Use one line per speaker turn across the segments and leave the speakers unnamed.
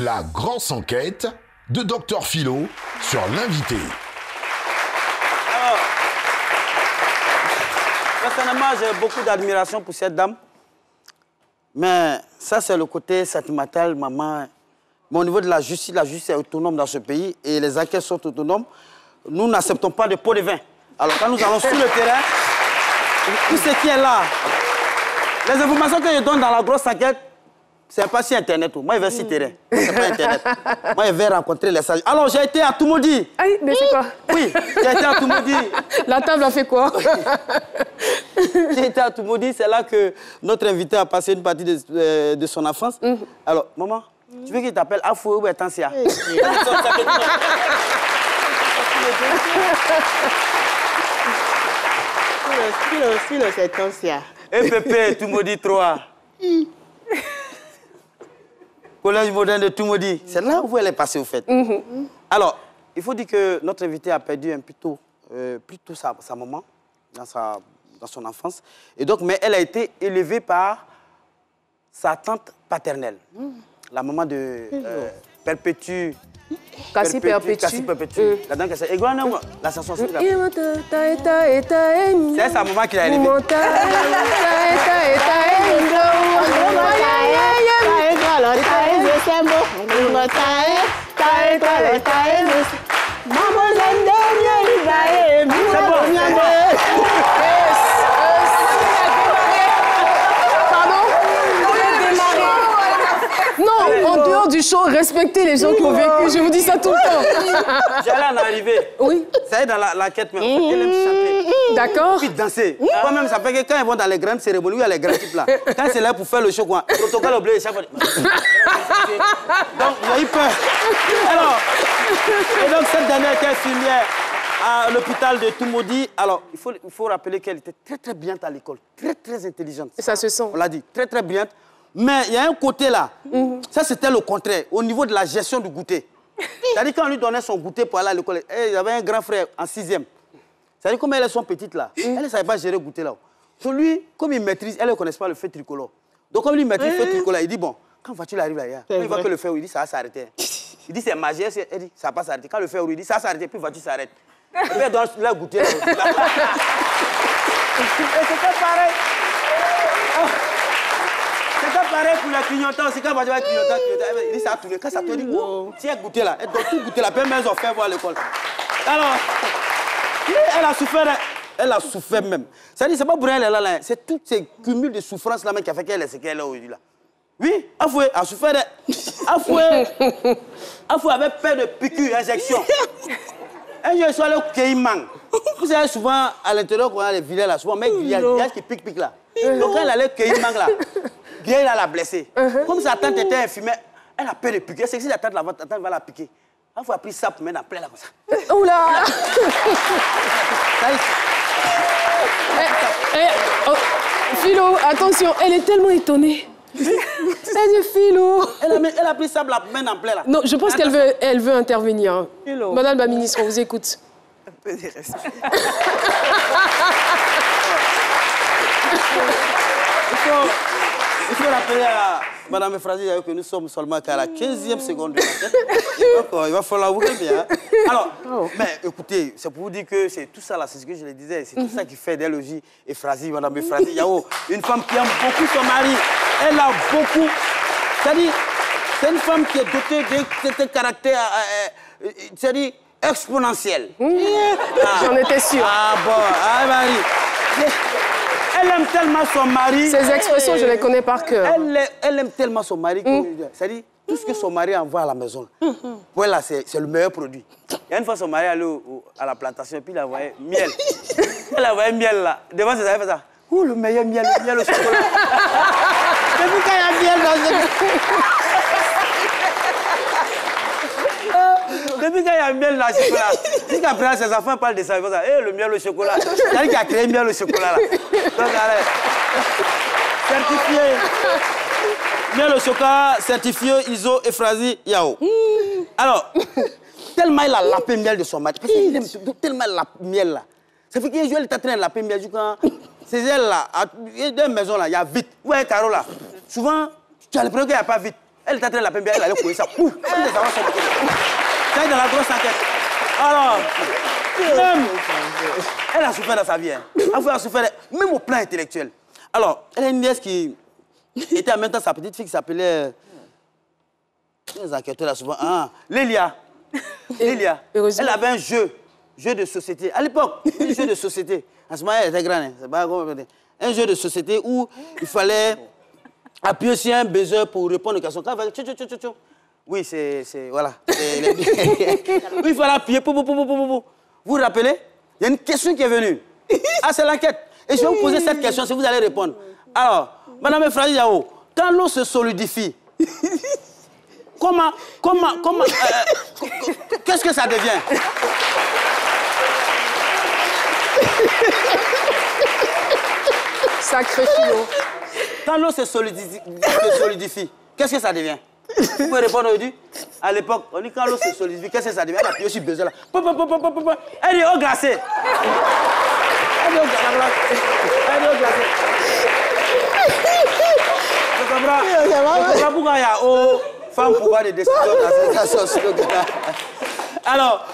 La grosse enquête de Dr Philo sur l'invité.
Alors, personnellement, j'ai beaucoup d'admiration pour cette dame. Mais ça, c'est le côté sentimental, maman. Mais au niveau de la justice est autonome dans ce pays et les enquêtes sont autonomes. Nous n'acceptons pas de pot de vin. Alors, quand nous allons sur le terrain, tout ce qui est là, les informations que je donne dans la grosse enquête, c'est pas sur Internet. Moi, je vais sur le terrain. C'est pas Internet. Moi, je vais rencontrer les sages. Alors, j'ai été à Toumoudi.
Aïe, mais c'est quoi?
Oui, j'ai été à Toumoudi.
La table a fait quoi?
J'ai été à Toumoudi, c'est là que notre invité a passé une partie de son enfance. Alors, maman, tu veux qu'il t'appelle Afou ou Etansia?
Philo, c'est Tansia.
Et Pépé, Toumoudi 3. Collège moderne de Toumoudi. C'est là où elle est passée, au fait. Alors, il faut dire que notre invité a perdu plutôt sa maman dans son enfance. Et donc, mais elle a été élevée par sa tante paternelle. La maman de Perpétue.
Cassie Perpétue.
La dame qui s'est égrenée, la chanson. C'est sa maman qui l'a élevée.
Non, en dehors du show, respectez les gens qui ont vécu. Je vous dis ça tout le temps.
J'allais en arriver.
Oui.
Ça y est, dans la quête, mais elle aime chanter.
D'accord.
Puis danser. Moi-même, ça fait que quand ils vont dans les grandes cérémonies, il y a les grands types là. Quand c'est là pour faire le show, quoi, protocole oublié chaque fois. Donc, j'ai eu peur. Alors, et donc, cette dernière était infirmière à l'hôpital de Toumoudi. Alors, il faut rappeler qu'elle était très, très brillante à l'école. Très, très intelligente.
Et ça se sent.
On l'a dit, très, très brillante. Mais il y a un côté là, ça c'était le contraire, au niveau de la gestion du goûter. C'est-à-dire quand on lui donnait son goûter pour aller à l'école, il y avait un grand frère en 6e. C'est-à-dire comme elles sont petites là, elle ne savait pas gérer le goûter là. Sur lui, comme il maîtrise, elle ne connaît pas le feu tricolore. Donc comme il maîtrise le feu tricolore, il dit bon, quand voiture arrive là, il voit que le feu rouge, il dit ça va s'arrêter. Il dit c'est magique, elle dit ça va pas s'arrêter. Quand le feu rouge, il dit ça va s'arrêter, puis la voiture s'arrête. Et puis elle doit la goûter. Et c'était pareil. C'est pareil pour les clignotants aussi. Quand on va dire clignotant, il dit ça a tourné. Quand ça tourne, il dit tu as goûté là. Elle doit tout goûter là. Puis même, ils ont fait voir à l'école. Alors, elle a souffert. Elle a souffert même. C'est-à-dire, c'est pas pour elle, là. C'est tous ces cumuls de souffrances là même qui a fait qu'elle est ce qu'elle est aujourd'hui là. Oui, Afoué a souffert. Afoué avait peur de piqûres, injection. Un jour, je suis allé au Kéimang. Vous savez, souvent, à l'intérieur, quand on a les villages là, souvent, il y a des villages qui piquent là. Donc, quand elle allait au Kéimang là, bien, l'a blessée. Comme sa tante était infirmière, elle a peur de piquer. C'est que si la tante va la piquer. Il faut appeler ça pour mettre en plein là comme ça.
Oula! Philo, attention, elle est tellement étonnée. Elle dit Philo.
Elle a pris ça pour mettre en plein là.
Non, je pense qu'elle veut intervenir. Philo. Madame la ministre, on vous écoute.
Un peu de respect.
Il faut rappeler à Mme Frasi que nous sommes seulement qu'à la 15e seconde de l'enquête. Il va falloir vous bien. Alors, mais écoutez, c'est pour vous dire que c'est tout ça là, c'est ce que je le disais, c'est tout ça qui fait d'elle aussi et Frasi, Mme Frasi. Yao, une femme qui aime beaucoup son mari. Elle a beaucoup. C'est-à-dire, c'est une femme qui est dotée d'un caractère, c'est-à-dire exponentiel.
J'en étais sûre.
Ah bon, Marie. Elle aime tellement son mari.
Ces expressions, je les connais par cœur.
Elle aime tellement son mari. C'est-à-dire, tout ce que son mari envoie à la maison, pour elle, c'est le meilleur produit. Il y a une fois, son mari allait à la plantation, puis il a envoyé miel. Elle a envoyé miel là. Devant ses amis, fait ça. Oh, le meilleur miel, le miel au chocolat. Depuis quand il y a miel dans ce... Depuis quand il y a miel dans le chocolat, jusqu'après ses enfants parlent de ça, ils vont dire, le miel au chocolat. C'est-à-dire qu'il a créé le miel au chocolat là. Donc, allez, certifié. Miel au chocolat, certifié, ISO, Efrazi, Yao. Alors, tellement il a lapé le miel de son mari, parce qu'il aime tellement la miel là. Ça fait qu'un jour, il est en train de laper le miel, ces ailes là, il y a deux maisons là, il y a vite. Vous voyez Caro là, souvent, tu as l'impression qu'il n'y a pas vite. Elle était en train de la peine, elle allait courir ça. Pouf, tous les enfants sont bloqués. Ça est dans la grosse enquête. Alors, même, elle a souffert dans sa vie. Hein. Elle a souffert, même au plan intellectuel. Alors, elle a une nièce qui était en même temps sa petite fille qui s'appelait... Les enquêteurs là souvent... Ah, Lélia. Lélia. Elle avait un jeu de société. À l'époque, un jeu de société. À ce moment, elle était grande. Hein. Un jeu de société où il fallait appuyer sur un buzzer pour répondre aux questions. Quand elle va... Oui, c'est... Voilà. Il fallait appuyer. Vous vous rappelez? Il y a une question qui est venue. Ah, c'est l'enquête. Et je vais vous poser cette question si vous allez répondre. Alors, Madame Efrazi Yao, quand l'eau se solidifie, comment qu'est-ce que ça devient?
Sacré Philo.
Quand l'eau se solidifie, qu'est-ce que ça devient? Vous pouvez répondre aujourd'hui? À l'époque, on dit quand l'eau se solidifie, qu'est-ce que ça devient? Elle appuie sur buzzer là. Elle dit eau glacée. Elle dit eau glacée. Elle dit eau glacée. Je comprends pourquoi il y a eau, femme pouvoir de décision dans cette association. Alors,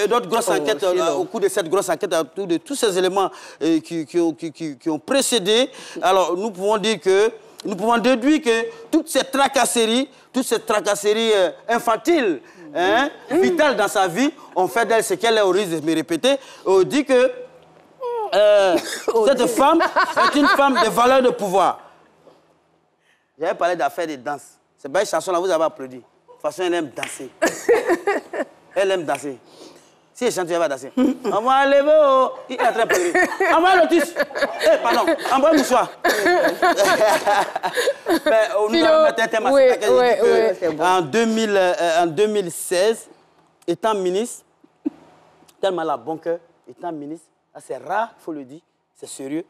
notre grosse enquête, au cours de cette grosse enquête, autour de tous ces éléments qui ont précédé, alors nous pouvons dire que, nous pouvons déduire que toutes ces tracasseries infantiles, hein, vitales dans sa vie, ont fait d'elle ce qu'elle est au risque de me répéter. On dit que cette femme est une femme de valeur de pouvoir. J'avais parlé d'affaires de danse. C'est pas une chanson là, vous avez applaudi. De toute façon, elle aime danser. Elle aime danser. Si elle chante, elle va danser. Envoie lever au... Il est en train de pleurer. Envoie l'autisme. Eh, pardon. Envoie le mouchoir. Nous allons mettre un thème à cette en 2016, étant ministre, tellement la bon cœur, étant ministre, c'est rare, il faut le dire, c'est sérieux.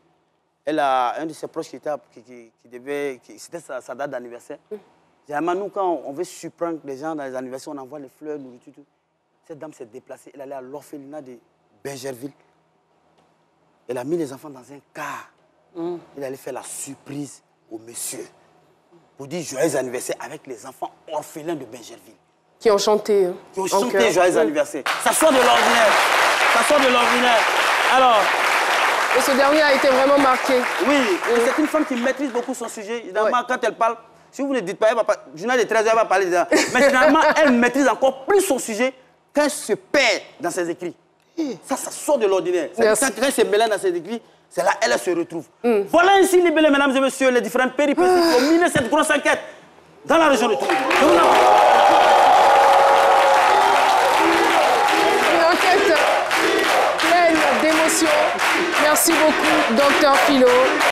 Elle a un de ses proches qui c'était sa date d'anniversaire. Généralement, nous, quand on veut surprendre les gens dans les anniversaires, on envoie les fleurs, nourriture, tout. Cette dame s'est déplacée, elle allait à l'orphelinat de Benjerville. Elle a mis les enfants dans un car. Elle allait faire la surprise au monsieur pour dire joyeux anniversaire avec les enfants orphelins de Benjerville.
Qui ont chanté.
Qui ont chanté joyeux anniversaire. Ça sort de l'ordinaire. Ça sort de l'ordinaire. Alors...
Et ce dernier a été vraiment marqué.
Oui, c'est une femme qui maîtrise beaucoup son sujet. Généralement, quand elle parle, si vous ne dites pas, journal de 13 heures, elle va parler de ça. Mais généralement, elle maîtrise encore plus son sujet quand elle se perd dans ses écrits. Ça sort de l'ordinaire. Quand elle se mêle dans ses écrits, c'est là qu'elle se retrouve. Voilà ainsi, libellé, mesdames et messieurs, les différentes péripéties qui ont miné cette grosse enquête dans la région de Toulouse.
Une enquête pleine d'émotions. Merci beaucoup, Dr Philo.